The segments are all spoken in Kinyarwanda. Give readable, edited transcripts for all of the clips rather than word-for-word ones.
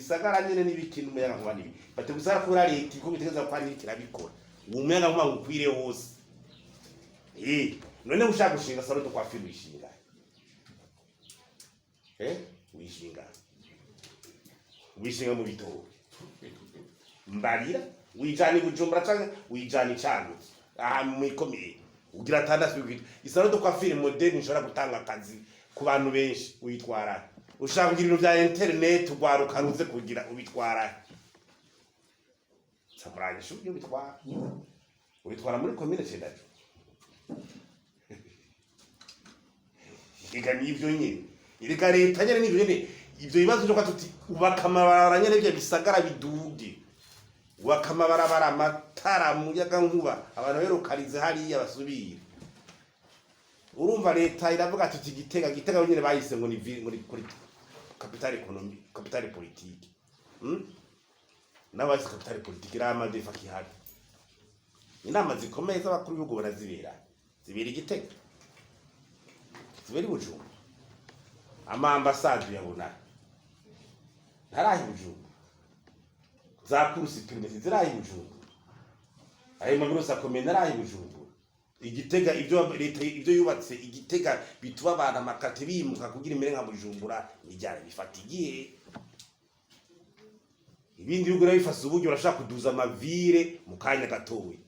ibisagara nyene n'ibikintu umuyaga nkuba nibi bategusara kuri leta iko bitegeza kwa niki kirabikora uwo muyaga nkuba ukwire hose none ushaka gushinga salo to kwa filu ishinga wishinga mu bitoro mbarira wijani Bujumbura canke wijani cyane aha mu ikomeye ugira tandatu isalo to kwa filu moderne nshobora gutanga akazi ku bantu benshi uyitwara ushaka kugira ibintu bya internet ugwaruka ruze kugira ubitwara samuranye shubyo ubitwara muri commune cyendaje iga nivyo nyine irika leta nyene nivyo nyene ivyo bibazo cyo kwatuti ubakamabarara nyene bya bisagara biduge ubakamabarabara amatara muyaga nkuba abantu berukarize hariya basubira urumva leta iravuga ati gitega nyene bayise ngo ni muri capital economy capital politique n'abazi capital politique rama defa kihari inama zikomeye z'abakuru b'ibihugu barazibera igitega zibera Bujumbura ama ambassade yabona ntarahi Bujumbura za kursi turinde zirahi Bujumbura ayo mabirosa komeye ntarahi Bujumbura igitega ibyo yubatse igitega bituba abantu amakate bimuka kugira imere nka Bujumbura nijyane bifatigiye ibindi bihugu bifasa uburyo urashaka kuduza amavire mu kanya gatowe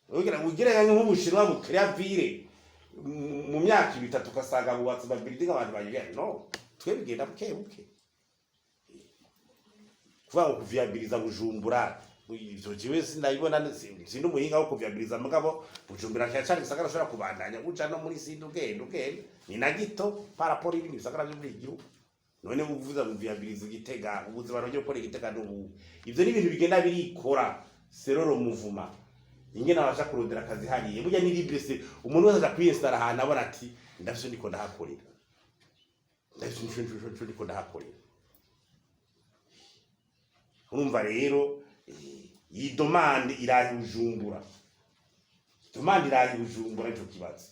ugira nk'ubushinwa bukira vire mu myaka 3 ukasaga bubatse building abantu bayigira no twe bigenda buke kuva ngo kuviabiliza Bujumbura ivyo jiwe sinayibona sindi umuhinga wo kuviabiliza mugabo Bujumbura cyane gisagara shobora kubandanya uca no muri sindi ugende ni na gito paraporo ibindi bisagara byo muri igihugu none uvuza kuviabiliza igitega ubuze baronye gukora igitega n'ubu ivyo ni ibintu bigenda birikora seroro muvuma ingena abasha kurondera akazi hariye burya ni libre se umuntu wese aja kwiyesara ahantu abona ati ndavyo ndiko ndahakorera ndiko ndahakorera urumva rero iyi demande irahi Bujumbura ico kibazo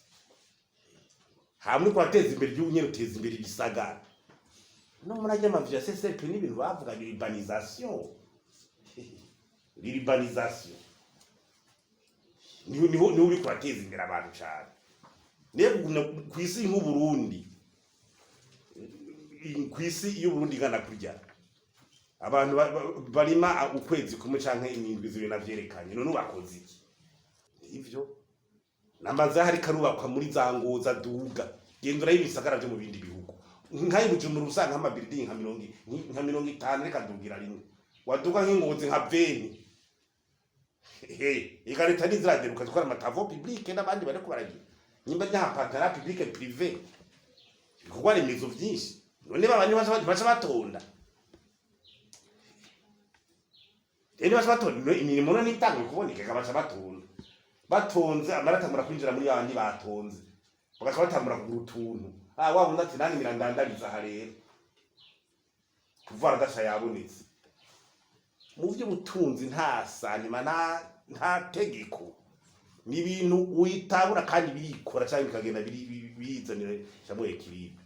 hamwe kwateza imbere igihugu nyene uteza imbere ibisagara no murajya amavya CCP n'ibintu bavuga l'urbanisation niho uri kwateza imbere abantu cyane niyo kwisi nk'u Burundi kwisi y'u Burundi ngana kurya abantu barima ukwezi kumwe canke indwi zibiri navyerekanye none ubakoze iki ivyo namaze hari karubakwa muri za Ngoza duga gendura y'ibisagara byo mu bindi bihugu nkayi Bujumbura usanga ama building nka 50 reka dugira rimwe waduga nk'Ingozi nka 20 ikareta niziraderuka zikora amatavo public n'abandi bari kubaragira nyimba nyapatara public privé bikugwa remezo vyinshi none babandi bacha batonda imirimo none itangwe kuboneka kabacha batonze amaratangura kwinjira muri yandi batonze bagaca batambura kugura utuntu wabunda ati nani mirandandariza harero kuvara dasha yabonetse mu by'ubutunzi nta sanima nta tegeko ni ibintu uyitabura kandi birikora cyangwa bikagenda bizanira cyangwa ekilibre